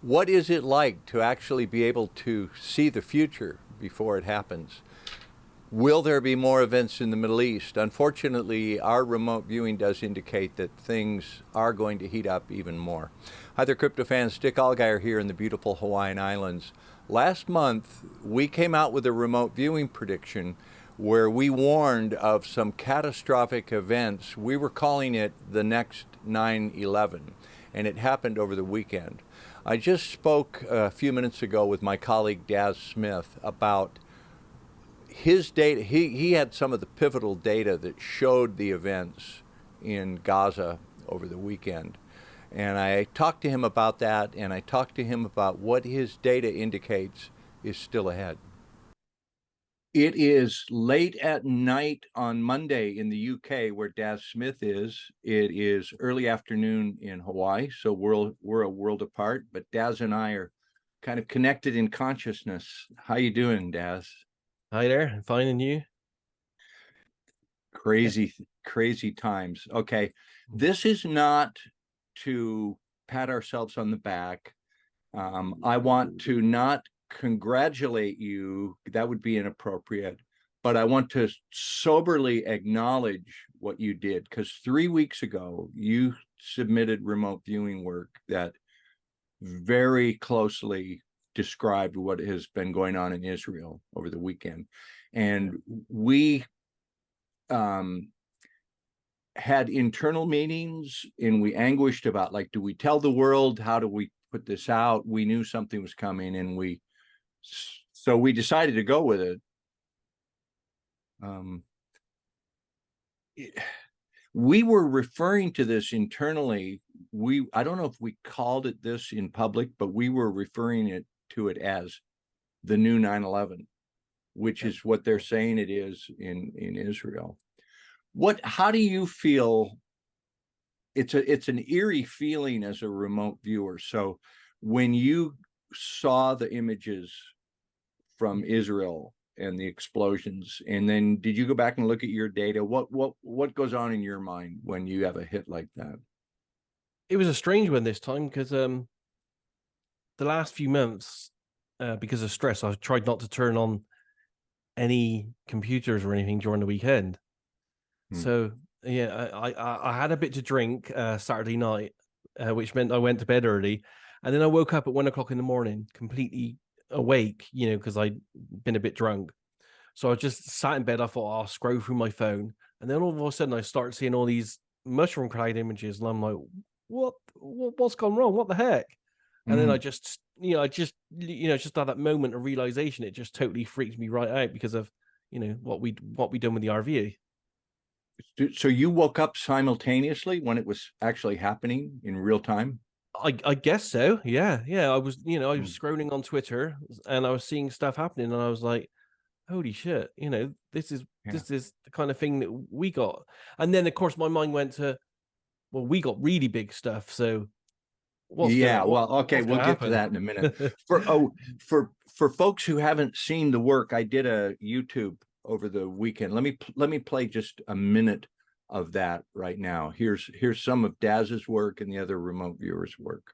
What is it like to actually be able to see the future before it happens? Will there be more events in the Middle East? Unfortunately, our remote viewing does indicate that things are going to heat up even more. Hi there, crypto fans. Dick Allgire here in the beautiful Hawaiian Islands. Last month, we came out with a remote viewing prediction where we warned of some catastrophic events. We were calling it the next 9/11, and it happened over the weekend. I just spoke a few minutes ago with my colleague Daz Smith about his data. He had some of the pivotal data that showed the events in Gaza over the weekend. And I talked to him about that, and I talked to him about what his data indicates is still ahead. It is late at night on Monday in the UK, where Daz Smith is. It is early afternoon in Hawaii, so we're a world apart, but Daz and I are kind of connected in consciousness. How you doing, Daz? Hi there, I'm fine, and you? Crazy times. Okay, this is not to pat ourselves on the back. I want to not congratulate you. That would be inappropriate. But I want to soberly acknowledge what you did, because 3 weeks ago, you submitted remote viewing work that very closely described what has been going on in Israel over the weekend. And we had internal meetings, and we anguished about, like, do we tell the world? How do we put this out? We knew something was coming, and so we decided to go with it. We were referring to this internally. I don't know if we called it this in public, but we were referring to it as the new 9/11, which is what they're saying it is in Israel. How do you feel? It's an eerie feeling as a remote viewer. So when you saw the images from Israel and the explosions, and then did you go back and look at your data? What goes on in your mind when you have a hit like that? It was a strange one this time because the last few months, because of stress, I tried not to turn on any computers or anything during the weekend. So yeah, I had a bit to drink Saturday night, which meant I went to bed early, and then I woke up at 1 o'clock in the morning, completely awake, because I'd been a bit drunk. So I just sat in bed. I thought, I'll scroll through my phone, and then all of a sudden I start seeing all these mushroom cloud images, and I'm like, what's gone wrong? What the heck? And then I just just had that moment of realization. It just totally freaked me right out because of what we done with the IRVA. So you woke up simultaneously when it was actually happening in real time? I guess so. Yeah. I was scrolling on Twitter, and I was seeing stuff happening, and I was like, holy shit, this is the kind of thing that we got. And then of course my mind went to, well, we got really big stuff. So we'll get to that in a minute. For folks who haven't seen the work, I did a YouTube over the weekend. Let me play just a minute of that right now. Here's some of Daz's work and the other remote viewers' work.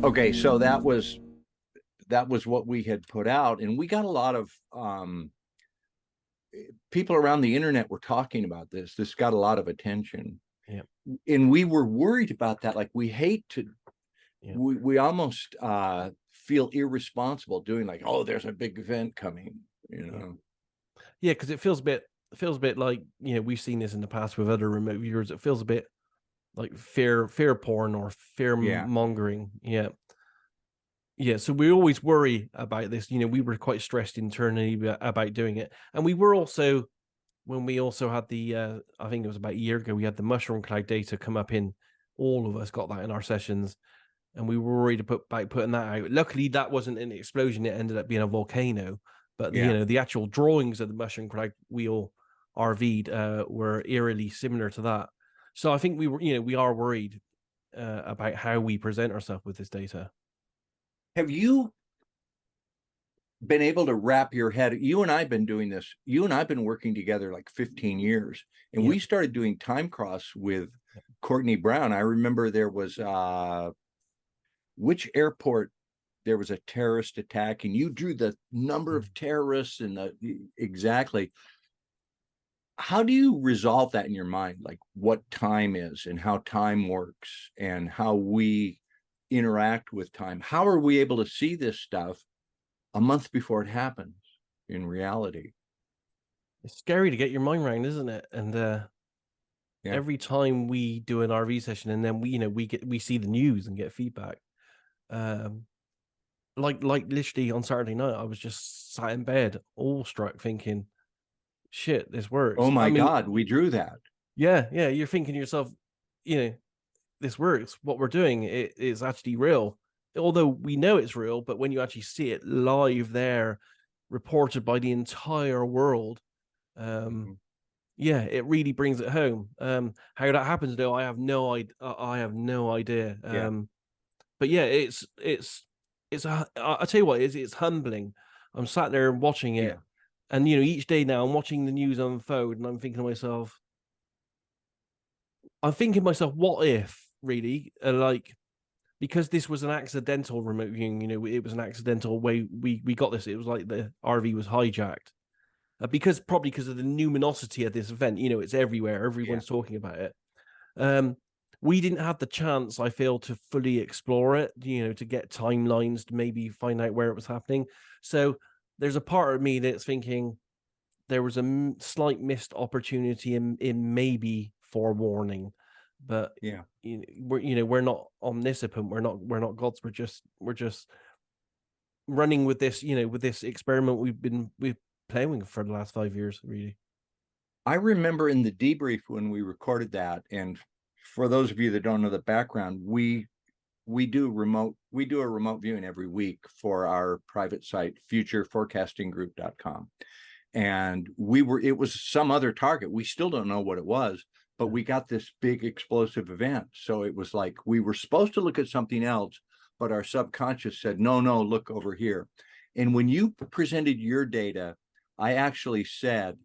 Okay, so that was what we had put out, and we got a lot of people around the internet were talking about this. This got a lot of attention. Yeah. And we were worried about that. Like, we hate to, we almost feel irresponsible doing like, oh, there's a big event coming, Yeah, because it feels a bit like, we've seen this in the past with other remote viewers. It feels a bit like fear porn or fear mongering. Yeah. Yeah, so we always worry about this. We were quite stressed internally about doing it. And we were also, when we also had the, I think it was about a year ago, we had the mushroom cloud data come up in, all of us got that in our sessions, and we were worried about putting that out. Luckily, that wasn't an explosion. It ended up being a volcano. But, the actual drawings of the mushroom cloud we all RV'd were eerily similar to that. So I think we are worried about how we present ourselves with this data. Have you been able to wrap your head? You and I have been doing this. You and I have been working together like 15 years. And we started doing time cross with Courtney Brown. I remember there was which airport there was a terrorist attack, and you drew the number of terrorists and exactly. How do you resolve that in your mind? Like what time is and how time works and how we interact with time? How are we able to see this stuff a month before it happens in reality? It's scary to get your mind around, isn't it? And every time we do an RV session and then we see the news and get feedback. Like literally on Saturday night, I was just sat in bed, awestruck, thinking, shit, this works. Oh my God, we drew that. Yeah. You're thinking to yourself, this works. What we're doing is actually real. Although we know it's real, but when you actually see it live there, reported by the entire world, it really brings it home. How that happens, though, I have no idea. But yeah, I'll tell you what, it's humbling. I'm sat there watching it, and each day now I'm watching the news unfold, and I'm thinking to myself, what if really, because this was an accidental remote viewing, it was an accidental way we got this. It was like the RV was hijacked. Probably because of the numinosity of this event, it's everywhere. Everyone's talking about it. We didn't have the chance, I feel, to fully explore it, to get timelines, to maybe find out where it was happening. So there's a part of me that's thinking there was a slight missed opportunity in maybe forewarning, but we're not omniscient. We're not gods. We're just running with this, with this experiment we've playing for the last 5 years, really. I remember in the debrief when we recorded that, and for those of you that don't know the background, we do a remote viewing every week for our private site, futureforecastinggroup.com. And it was some other target. We still don't know what it was, but we got this big explosive event. So it was like we were supposed to look at something else, but our subconscious said, no, look over here. And when you presented your data, I actually said,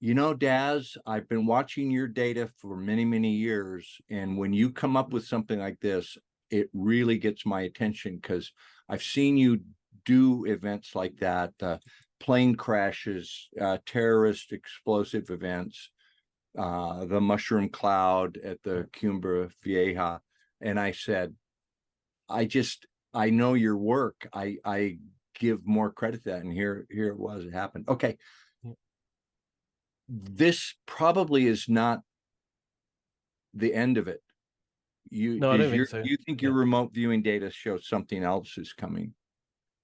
Daz, I've been watching your data for many, many years. And when you come up with something like this, it really gets my attention because I've seen you do events like that, plane crashes, terrorist explosive events, the mushroom cloud at the Cumbre Vieja. And I said, I know your work. I give more credit to that. And here it was, it happened. Okay. This probably is not the end of it. I don't think so. You think your remote viewing data shows something else is coming?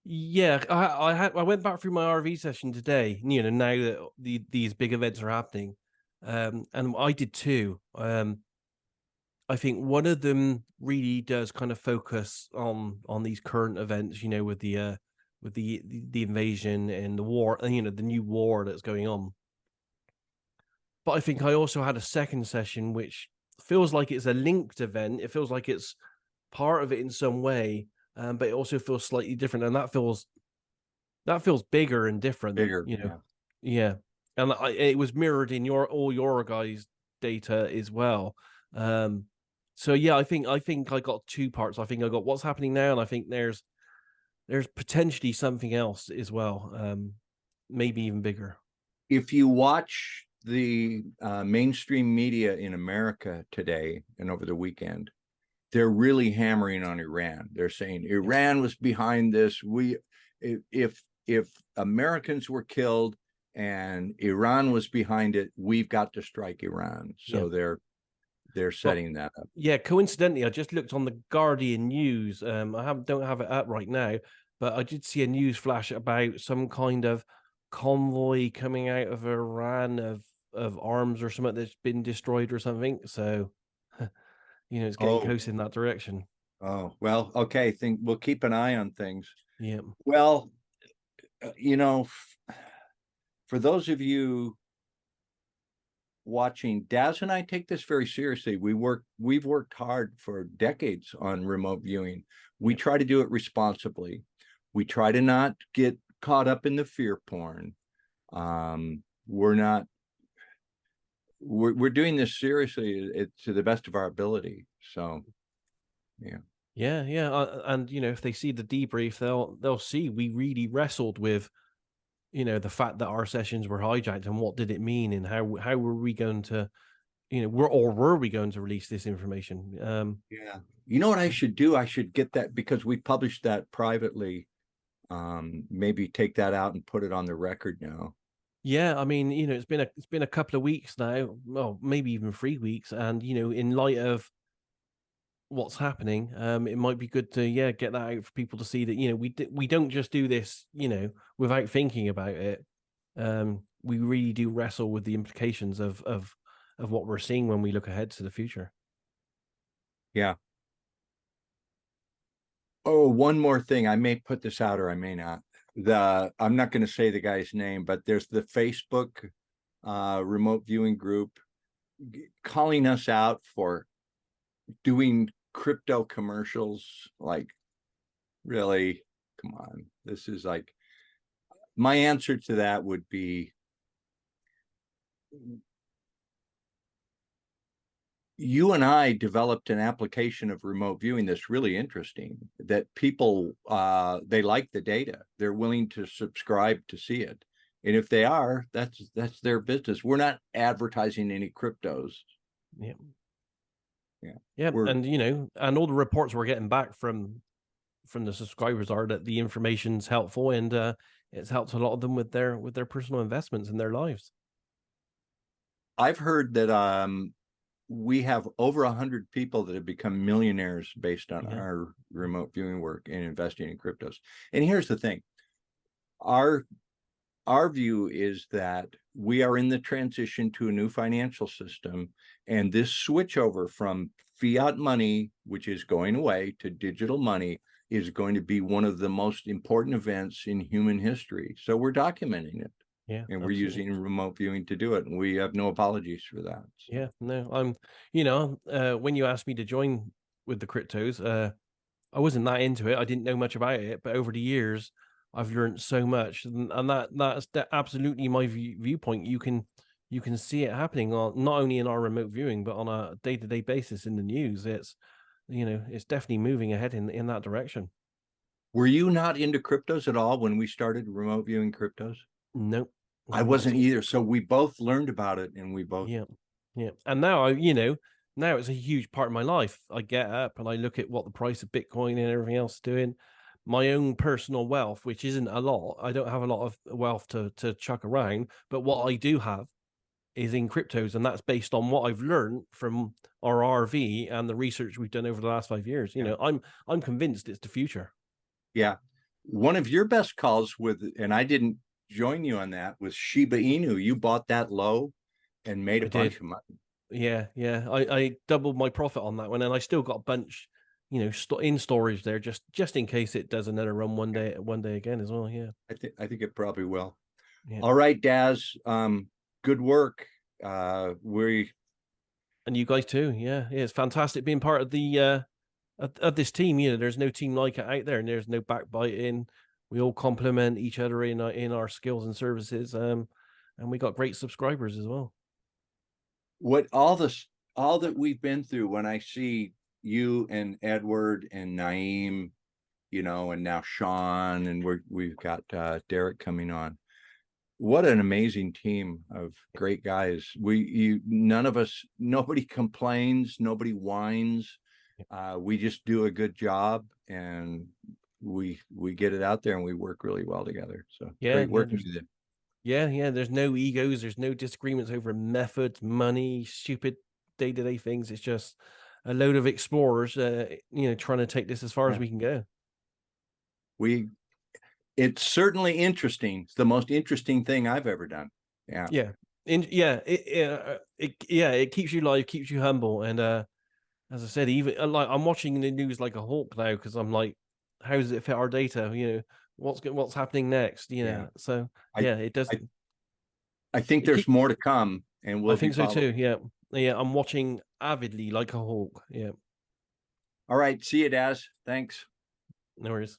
Yeah, I went back through my RV session today. Now that these big events are happening, and I did too. I think one of them really does kind of focus on these current events. With the invasion and the war, the new war that's going on. But I think I also had a second session, which feels like it's a linked event. It feels like it's part of it in some way, but it also feels slightly different. And that feels bigger and different. Yeah. And it was mirrored in all your guys' data as well. So yeah, I think I got two parts. I think I got what's happening now, and I think there's potentially something else as well, maybe even bigger. If you watch the mainstream media in America today and over the weekend, they're really hammering on Iran. They're saying Iran was behind this. If Americans were killed and Iran was behind it, we've got to strike Iran. So they're setting that up. Yeah, coincidentally, I just looked on the Guardian news. Don't have it up right now, but I did see a news flash about some kind of convoy coming out of Iran of arms or something that's been destroyed or something. So, it's getting close in that direction. Oh, well, okay. We'll keep an eye on things. Yeah. Well, for those of you watching, Daz and I take this very seriously. We've worked hard for decades on remote viewing. We try to do it responsibly. We try to not get caught up in the fear porn. We're doing this seriously to the best of our ability. So, yeah. And if they see the debrief, they'll see we really wrestled with the fact that our sessions were hijacked and what did it mean and how were we going to were we going to release this information. Yeah, you know what I should do? I should get that, because we published that privately. Maybe take that out and put it on the record now. Yeah, I mean, it's been a couple of weeks now, well, maybe even 3 weeks, and in light of what's happening, it might be good to get that out for people to see that we don't just do this without thinking about it. We really do wrestle with the implications of what we're seeing when we look ahead to the future. Yeah. Oh, one more thing. I may put this out or I may not. I'm not going to say the guy's name, but there's the Facebook remote viewing group calling us out for doing crypto commercials. Like, really? Come on. This is like, my answer to that would be, you and I developed an application of remote viewing that's really interesting, that people, they like the data. They're willing to subscribe to see it. And if they are, that's their business. We're not advertising any cryptos. Yeah. Yeah. And all the reports we're getting back from the subscribers are that the information's helpful, and it's helped a lot of them with their personal investments in their lives. I've heard that we have over 100 people that have become millionaires based on our remote viewing work and investing in cryptos. And here's the thing. Our view is that we are in the transition to a new financial system, and this switch over from fiat money, which is going away, to digital money is going to be one of the most important events in human history. So we're documenting it. Yeah, and we're using remote viewing to do it, and we have no apologies for that. So. Yeah, no, I'm, when you asked me to join with the cryptos, I wasn't that into it. I didn't know much about it, but over the years, I've learned so much, and that's absolutely my viewpoint. You can see it happening not only in our remote viewing, but on a day-to-day basis in the news. It's, it's definitely moving ahead in that direction. Were you not into cryptos at all when we started remote viewing cryptos? Nope. I wasn't either. So we both learned about it, and we both. Yeah. And now now it's a huge part of my life. I get up and I look at what the price of Bitcoin and everything else is doing. My own personal wealth, which isn't a lot. I don't have a lot of wealth to chuck around, but what I do have is in cryptos, and that's based on what I've learned from our RV and the research we've done over the last 5 years. I'm convinced it's the future. Yeah. One of your best calls and I didn't join you on that, was Shiba Inu. You bought that low and made a bunch of money. Yeah. I doubled my profit on that one, and I still got a bunch, in storage there, just in case it does another run one day again as well. Yeah, I think it probably will. Yeah. All right, Daz. Good work. And you guys too. Yeah, it's fantastic being part of the of this team. There's no team like it out there, and there's no backbiting. We all complement each other in our skills and services, and we got great subscribers as well. What all that we've been through, when I see you and Edward and Naeem, and now Sean, and we've got Derek coming on. What an amazing team of great guys. Nobody complains, nobody whines. We just do a good job, and we get it out there, and we work really well together. So Yeah, great yeah, working with you. yeah. There's no egos. There's no disagreements over methods, money, stupid day-to-day things. It's just a load of explorers, trying to take this as far as Yeah. we can go. It's certainly interesting. It's the most interesting thing I've ever done. Yeah. Yeah, it keeps you live, keeps you humble, and as I said, even like I'm watching the news like a hawk now because I'm like, how does it fit our data? What's happening next? Yeah. So I, yeah, it does. I think It there's keep. more to come, and I we'll be think so following. too. Yeah, yeah. I'm watching avidly like a hawk. Yeah, All right. See you, Daz. Thanks. no worries.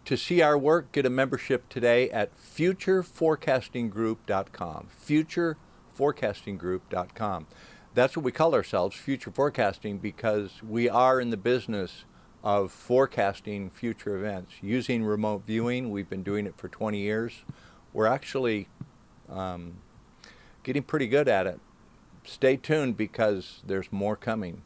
To see our work, get a membership today at futureforecastinggroup.com. Futureforecastinggroup.com. That's what we call ourselves, Future Forecasting, because we are in the business of forecasting future events using remote viewing. We've been doing it for 20 years. We're actually getting pretty good at it. Stay tuned because there's more coming.